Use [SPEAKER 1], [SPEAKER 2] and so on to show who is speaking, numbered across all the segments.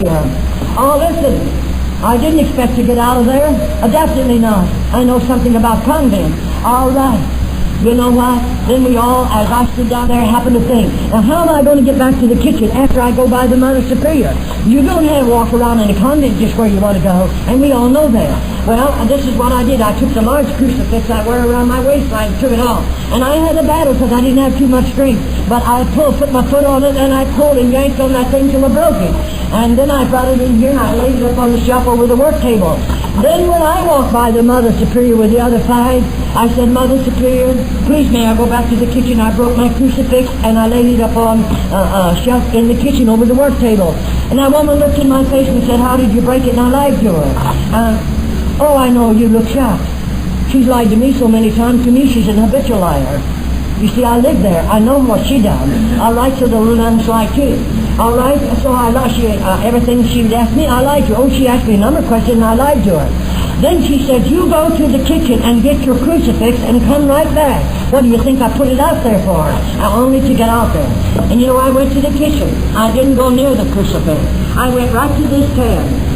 [SPEAKER 1] Oh, listen, I didn't expect to get out of there. Definitely not. I know something about Convent. All right. You know what? Then we all, as I stood down there, happened to think, now how am I going to get back to the kitchen after I go by the Mother Superior? You don't have to walk around in a convent just where you want to go, and we all know that. Well, this is what I did. I took the large crucifix I wear around my waistline and took it off. And I had a battle because I didn't have too much strength. But I put my foot on it, and I pulled and yanked on that thing till I broke it. And then I brought it in here, and I laid it up on the shelf over the work table. Then when I walked by the Mother Superior with the other five, I said, Mother Superior, please may I go back to the kitchen? I broke my crucifix, and I laid it up on a shelf in the kitchen over the work table. And that woman looked in my face and said, how did you break it? And I lied to her. Oh, I know, you look shocked. She's lied to me so many times. To me, she's an habitual liar. You see, I live there. I know what she done. All right, so the little nuns lie too. All right, so I lied. Everything she would ask me, I lied to her. Oh, she asked me a number of questions, and I lied to her. Then she said, you go to the kitchen and get your crucifix and come right back. What do you think I put it out there for? Only to get out there. And you know, I went to the kitchen. I didn't go near the crucifix. I went right to this can.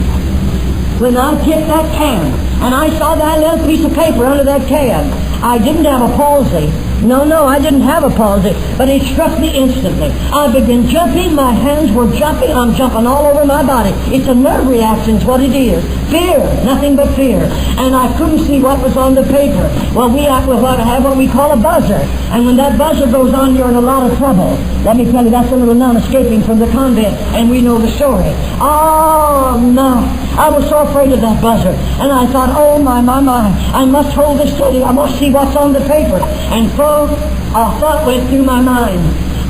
[SPEAKER 1] When I tipped that can, and I saw that little piece of paper under that can, I didn't have a palsy. No, I didn't have a palsy, but it struck me instantly. I began jumping, my hands were jumping, I'm jumping all over my body. It's a nerve reaction, is what it is. Fear, nothing but fear. And I couldn't see what was on the paper. Well, we have what we call a buzzer. And when that buzzer goes on, you're in a lot of trouble. Let me tell you, that's a little nun escaping from the convent, and we know the story. Oh, no. I was so afraid of that buzzer. And I thought, oh, my, I must hold this steady. I must see what's on the paper. And folks, a thought went through my mind.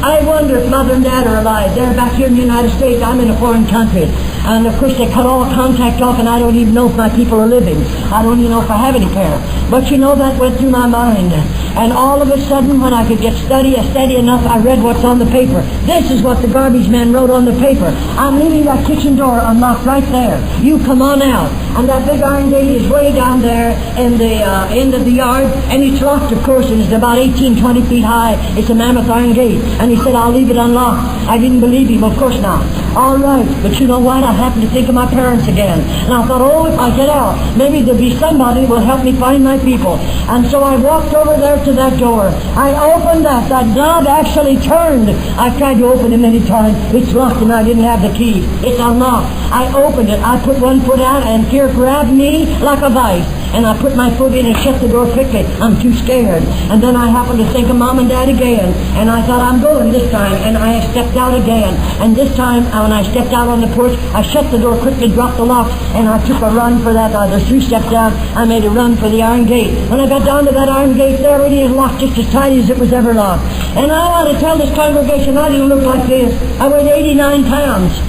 [SPEAKER 1] I wonder if Mother and Dad are alive. They're back here in the United States. I'm in a foreign country. And, of course, they cut all contact off, and I don't even know if my people are living. I don't even know if I have any parents. But, you know, that went through my mind. And all of a sudden, when I could get steady enough, I read what's on the paper. This is what the garbage man wrote on the paper. I'm leaving that kitchen door unlocked right there. You come on out. And that big iron gate is way down there in the end of the yard. And it's locked, of course, and it's about 18, 20 feet high. It's a mammoth iron gate. And he said, I'll leave it unlocked. I didn't believe him, of course not. All right, but you know what? I happened to think of my parents again. And I thought, oh, if I get out, maybe there'll be somebody who will help me find my people. And so I walked over there to that door. I opened that. That knob actually turned. I tried to open it many times. It's locked and I didn't have the key. It's unlocked. I opened it. I put one foot out and fear grabbed me like a vice. And I put my foot in and shut the door quickly. I'm too scared. And then I happened to think of Mom and Dad again. And I thought, I'm going this time. And I stepped out again. And this time, when I stepped out on the porch, I shut the door quickly, dropped the lock, and I took a run for that. The 3 steps down, I made a run for the iron gate. When I got down to that iron gate, there it is, locked just as tight as it was ever locked. And I want to tell this congregation, I didn't look like this. I weighed 89 pounds.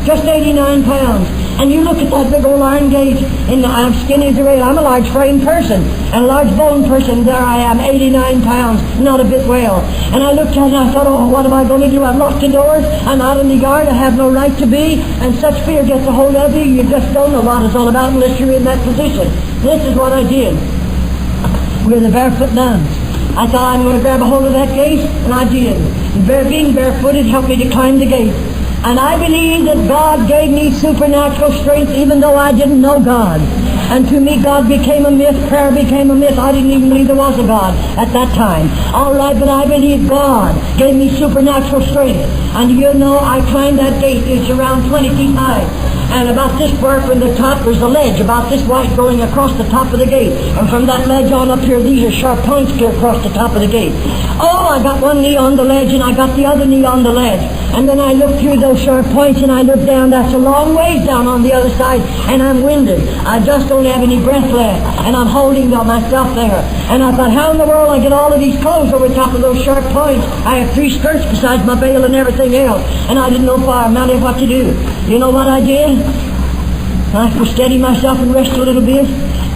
[SPEAKER 1] Just 89 pounds. And you look at that big old iron gate, and I'm skinny as a rail. I'm a large frame person, and a large bone person. There I am, 89 pounds, not a bit well. And I looked at it, and I thought, oh, what am I going to do? I've locked the doors. I'm out in the yard. I have no right to be. And such fear gets a hold of you. You just don't know what it's all about unless you're in that position. This is what I did. We're the barefoot nuns. I thought I'm going to grab a hold of that gate, and I did. Being barefooted helped me to climb the gate. And I believe that God gave me supernatural strength even though I didn't know God. And to me, God became a myth. Prayer became a myth. I didn't even believe there was a God at that time. All right, but I believe God gave me supernatural strength. And you know, I climbed that gate. It's around 20 feet high. And about this far from the top, there's a ledge about this wide going across the top of the gate. And from that ledge on up here, these are sharp points here across the top of the gate. Oh, I got one knee on the ledge, and I got the other knee on the ledge. And then I looked through those sharp points, and I looked down. That's a long ways down on the other side, and I'm winded. I just don't have any breath left, and I'm holding myself there. And I thought, how in the world I get all of these clothes over top of those sharp points? I have 3 skirts besides my veil and everything else, and I didn't know what to do. You know what I did? I could steady myself and rest a little bit.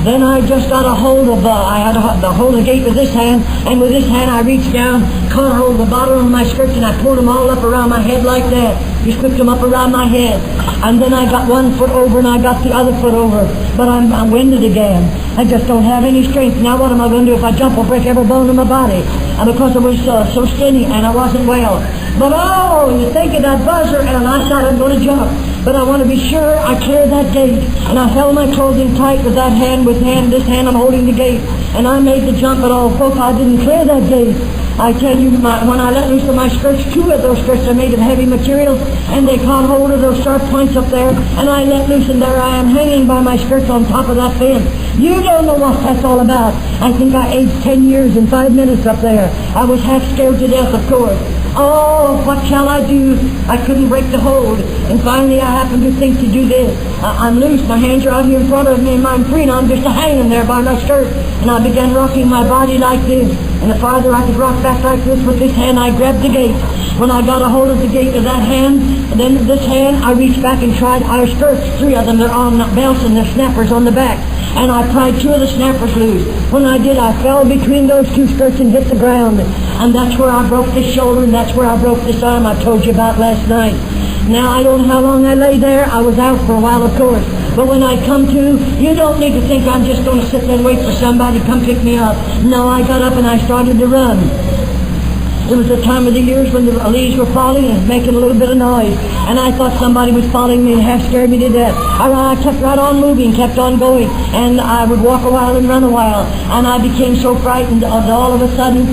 [SPEAKER 1] Then I just got a hold of, I had the hold of the gate with this hand, and with this hand I reached down, caught hold of the bottom of my skirts, and I pulled them all up around my head like that. Just whipped them up around my head. And then I got one foot over and I got the other foot over. But I'm winded again. I just don't have any strength. Now what am I going to do? If I jump, I'll break every bone in my body. And because I was so skinny and I wasn't well. But oh, you think of that buzzer, and I thought I'm going to jump. But I want to be sure I clear that gate. And I held my clothing tight with that hand, this hand I'm holding the gate. And I made the jump, but oh, folks, I didn't clear that gate. I tell you, when I let loose of my skirts, 2 of those skirts are made of heavy material, and they caught hold of those sharp points up there, and I let loose, and there I am hanging by my skirts on top of that fence. You don't know what that's all about. I think I aged 10 years in 5 minutes up there. I was half scared to death, of course. Oh, what shall I do? I couldn't break the hold. And finally I happened to think to do this. I'm loose, my hands are out here in front of me, and I'm free, and I'm just hanging there by my skirt. And I began rocking my body like this. And the farther I could rock back like this with this hand, I grabbed the gate. When I got a hold of the gate with that hand, and then this hand, I reached back and tried our skirts. 3 of them, they're on belts and they're snappers on the back. And I pried 2 of the snappers loose. When I did, I fell between those 2 skirts and hit the ground. And that's where I broke this shoulder, and that's where I broke this arm I told you about last night. Now, I don't know how long I lay there. I was out for a while, of course. But when I come to, you don't need to think I'm just going to sit there and wait for somebody to come pick me up. No, I got up and I started to run. It was the time of the years when the leaves were falling and making a little bit of noise. And I thought somebody was following me and half scared me to death. I kept right on moving, kept on going. And I would walk a while and run a while. And I became so frightened all of a sudden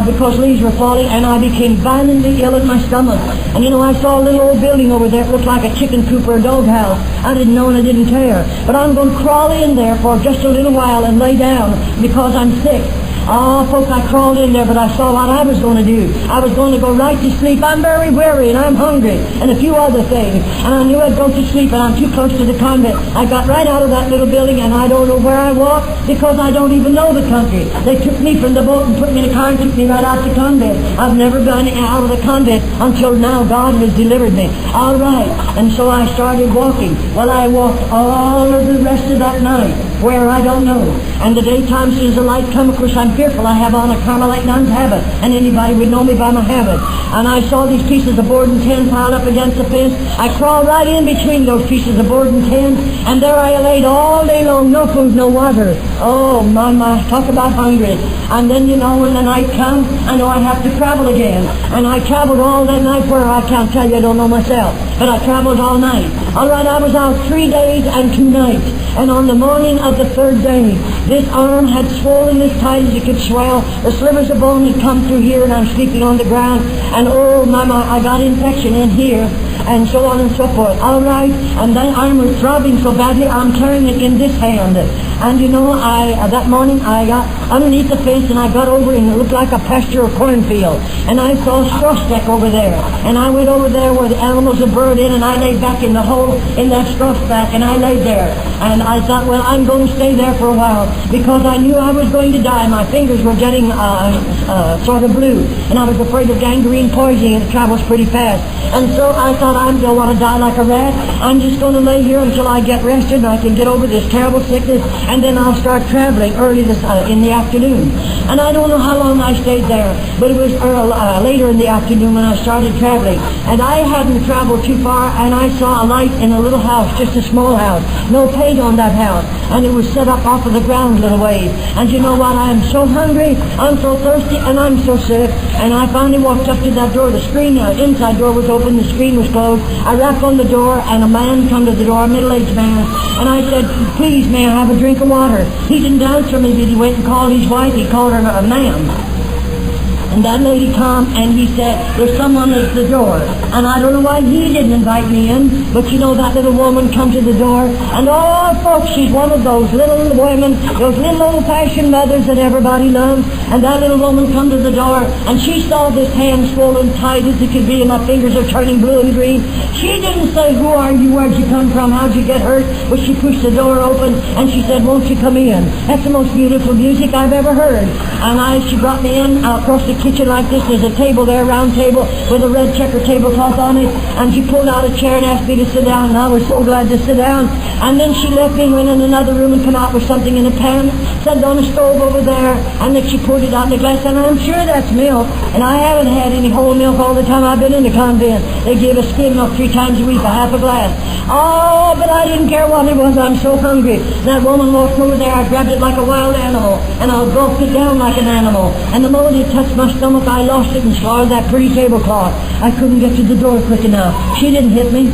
[SPEAKER 1] because leaves were falling, and I became violently ill in my stomach. And you know, I saw a little old building over there. It looked like a chicken coop or a doghouse. I didn't know and I didn't care. But I'm going to crawl in there for just a little while and lay down because I'm sick. Oh, folks, I crawled in there, but I saw what I was going to do. I was going to go right to sleep. I'm very weary, and I'm hungry, and a few other things. And I knew I'd go to sleep, and I'm too close to the convent. I got right out of that little building, and I don't know where I walked because I don't even know the country. They took me from the boat and put me in a car and took me right out to convent. I've never been out of the convent until now. God has delivered me. All right. And so I started walking. Well, I walked all of the rest of that night. Where I don't know. And the daytime, since the light come, of course I'm fearful. I have on a Carmelite nun's habit, and anybody would know me by my habit. And I saw these pieces of board and tin piled up against the fence. I crawled right in between those pieces of board and tin, and there I laid all day long, no food, no water. Oh, my, talk about hungry. And then, you know, when the night comes, I know I have to travel again. And I traveled all that night where I can't tell you, I don't know myself. But I traveled all night. All right, I was out 3 days and 2 nights. And on the morning of the 3rd day, this arm had swollen as tight as it could swell. The slivers of bone had come through here, and I'm sleeping on the ground. And oh, my, I got infection in here, and so on and so forth. All right, and that arm was throbbing so badly, I'm carrying it in this hand. And you know, that morning I got underneath the fence, and I got over, and it looked like a pasture or cornfield. And I saw a straw stack over there. And I went over there where the animals had burrowed in, and I laid back in the hole in that straw stack, and I laid there. And I thought, well, I'm going to stay there for a while, because I knew I was going to die. My fingers were getting sort of blue, and I was afraid of gangrene poisoning, and it travels pretty fast. And so I thought, I don't want to die like a rat. I'm just going to lay here until I get rested, and I can get over this terrible sickness, and then I'll start traveling early in the afternoon. And I don't know how long I stayed there, but it was later in the afternoon when I started traveling. And I hadn't traveled too far, and I saw a light in a little house, just a small house. No paint on that house, and it was set up off of the ground a little ways. And you know what? I'm so hungry, I'm so thirsty, and I'm so sick. And I finally walked up to that door. The screen, inside door was open, the screen was closed. I rapped on the door, and a man come to the door, a middle-aged man. And I said, please, may I have a drink of water? He didn't answer me, but he went and called his wife. He called her a ma'am. And that lady come, and he said, there's someone at the door. And I don't know why he didn't invite me in, but you know, that little woman come to the door, and oh, folks, she's one of those little women, those little old-fashioned mothers that everybody loves. And that little woman come to the door, and she saw this hand swollen tight as it could be, and my fingers are turning blue and green. She didn't say, who are you, where'd you come from, how'd you get hurt? But she pushed the door open, and she said, won't you come in? That's the most beautiful music I've ever heard. And she brought me in across the kitchen. kitchen like this. There's a table there, a round table, with a red checker tablecloth on it. And she pulled out a chair and asked me to sit down, and I was so glad to sit down. And then she left me, went in another room and come out with something in a pan, set it on the stove over there, and then she poured it out in a glass, and I'm sure that's milk. And I haven't had any whole milk all the time I've been in the convent. They give us skim milk 3 times a week, a half a glass. Oh, but I didn't care what it was. I'm so hungry. That woman walked over there. I grabbed it like a wild animal, and I gulped it down like an animal. And the moment it touched my stomach, I lost it and swallowed that pretty tablecloth. I couldn't get to the door quick enough. She didn't hit me.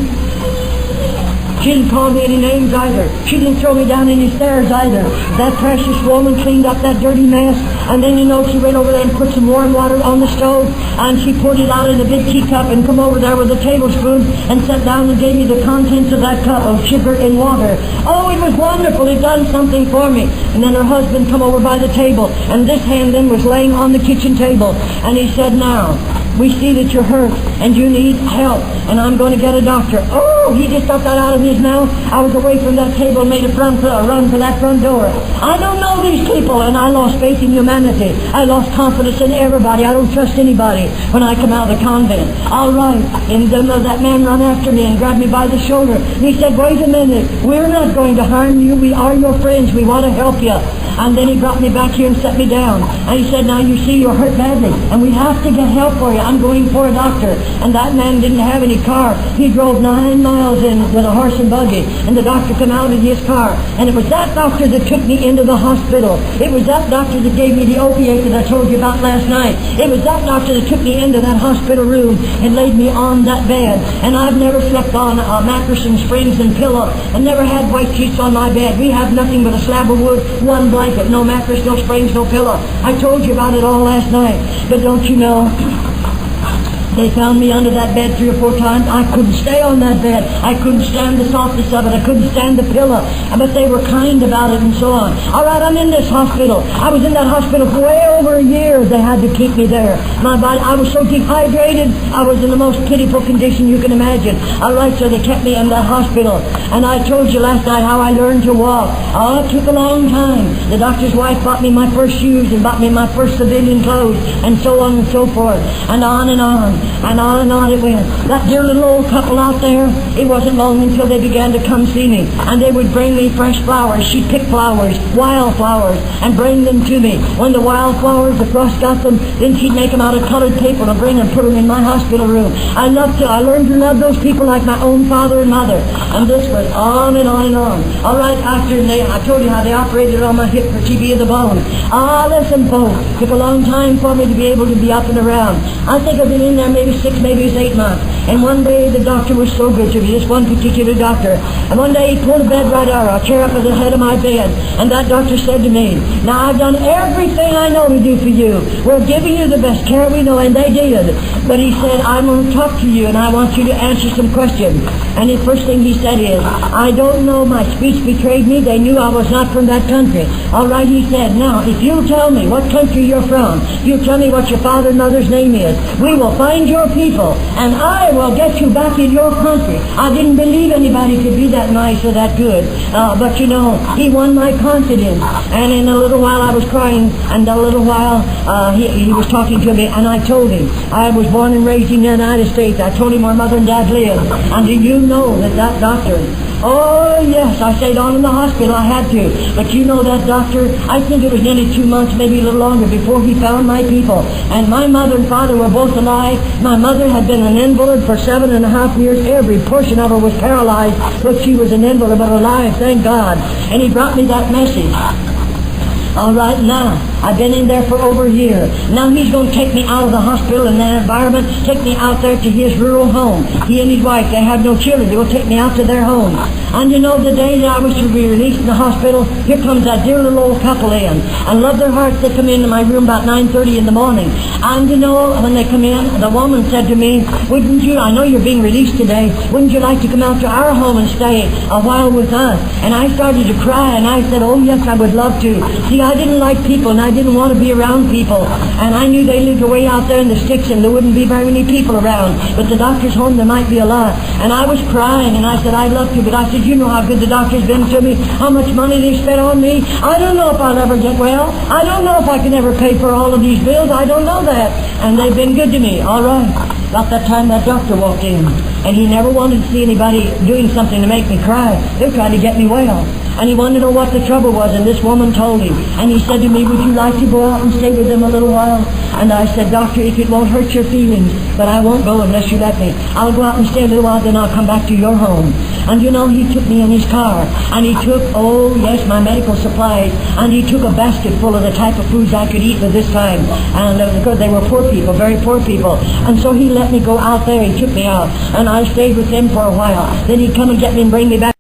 [SPEAKER 1] She didn't call me any names either. She didn't throw me down any stairs either. That precious woman cleaned up that dirty mess, and then she went over there and put some warm water on the stove, and she poured it out in a big teacup and come over there with a tablespoon and sat down and gave me the contents of that cup of sugar and water. Oh, it was wonderful. It done something for me. And then her husband come over by the table, and this hand then was laying on the kitchen table, and he said, "Now, we see that you're hurt and you need help, and I'm going to get a doctor." Oh, he just got that out of his mouth. I was away from that table and made a run for that front door. I don't know these people, and I lost faith in humanity. I lost confidence in everybody. I don't trust anybody when I come out of the convent. All right. And then that man ran after me and grabbed me by the shoulder. And he said, "Wait a minute. We're not going to harm you. We are your friends. We want to help you." And then he brought me back here and set me down. And he said, "Now you see you're hurt badly, and we have to get help for you. I'm going for a doctor." And that man didn't have any car. He drove 9 miles in with a horse and buggy, and the doctor came out in his car. And it was that doctor that took me into the hospital. It was that doctor that gave me the opiate that I told you about last night. It was that doctor that took me into that hospital room and laid me on that bed. And I've never slept on a mattress and springs and pillow, and never had white sheets on my bed. We have nothing but a slab of wood, one blanket, no mattress, no springs, no pillow. I told you about it all last night. But don't you know, they found me under that bed 3 or 4 times. I couldn't stay on that bed. I couldn't stand the softness of it. I couldn't stand the pillow. But they were kind about it and so on. All right, I'm in this hospital. I was in that hospital for way over a year. They had to keep me there. My body, I was so dehydrated. I was in the most pitiful condition you can imagine. All right, so they kept me in that hospital. And I told you last night how I learned to walk. Oh, it took a long time. The doctor's wife bought me my first shoes and bought me my first civilian clothes and so on and so forth. And on and on. And on it went. That dear little old couple out there, it wasn't long until they began to come see me. And they would bring me fresh flowers. She'd pick flowers, wild flowers, and bring them to me. When the wild flowers, the frost got them, then she'd make them out of colored paper to bring and put them in my hospital room. I learned to love those people like my own father and mother. And this went on and on and on. All right, after I told you how they operated on my hip for TB of the bone. Ah, listen, folks, it took a long time for me to be able to be up and around. I think I've been in there maybe 6, maybe 8 months. And one day the doctor was so good to me, this one particular doctor. And one day he pulled a bed right out, a chair up at the head of my bed. And that doctor said to me, "Now I've done everything I know to do for you. We're giving you the best care we know," and they did. But he said, "I'm going to talk to you and I want you to answer some questions." And the first thing he said is, "I don't know, my speech betrayed me. They knew I was not from that country." All right, he said, "Now, if you'll tell me what country you're from, you'll tell me what your father and mother's name is, we will find your people, and I will get you back in your country." I didn't believe anybody could be that nice or that good. But you know, he won my confidence. And in a little while I was crying, and a little while he was talking to me, and I told him I was born and raised in the United States. I told him where Mother and Dad lived. And do you know that doctor, oh yes, I stayed on in the hospital, I had to. But you know that doctor, I think it was nearly 2 months, maybe a little longer, before he found my people. And my mother and father were both alive. My mother had been an invalid for 7.5 years. Every portion of her was paralyzed, but she was an invalid, but alive, thank God. And he brought me that message. All right, now, I've been in there for over a year. Now he's going to take me out of the hospital and that environment, take me out there to his rural home. He and his wife, they have no children. They will take me out to their home. And you know, the day that I was to be released from the hospital, here comes that dear little old couple in. And love their hearts, they come into my room about 9:30 in the morning. And you know, when they come in, the woman said to me, "Wouldn't you, I know you're being released today, wouldn't you like to come out to our home and stay a while with us?" And I started to cry, and I said, "Oh yes, I would love to." See, I didn't like people, and I didn't want to be around people. And I knew they lived away out there in the sticks and there wouldn't be very many people around. But the doctor's home, there might be a lot. And I was crying and I said, I'd love to, but I said, you know how good the doctor's been to me, how much money they spent on me. I don't know if I'll ever get well. I don't know if I can ever pay for all of these bills. I don't know that. And they've been good to me. All right. About that time that doctor walked in. And he never wanted to see anybody doing something to make me cry. They were trying to get me well. And he wanted to know what the trouble was, and this woman told him. And he said to me, would you like to go out and stay with them a little while? And I said, Doctor, if it won't hurt your feelings, but I won't go unless you let me. I'll go out and stay a little while, then I'll come back to your home. And you know, he took me in his car, and he took, oh yes, my medical supplies, and he took a basket full of the type of foods I could eat at this time. And because they were poor people, very poor people. And so he let me go out there, he took me out, and I stayed with them for a while. Then he'd come and get me and bring me back.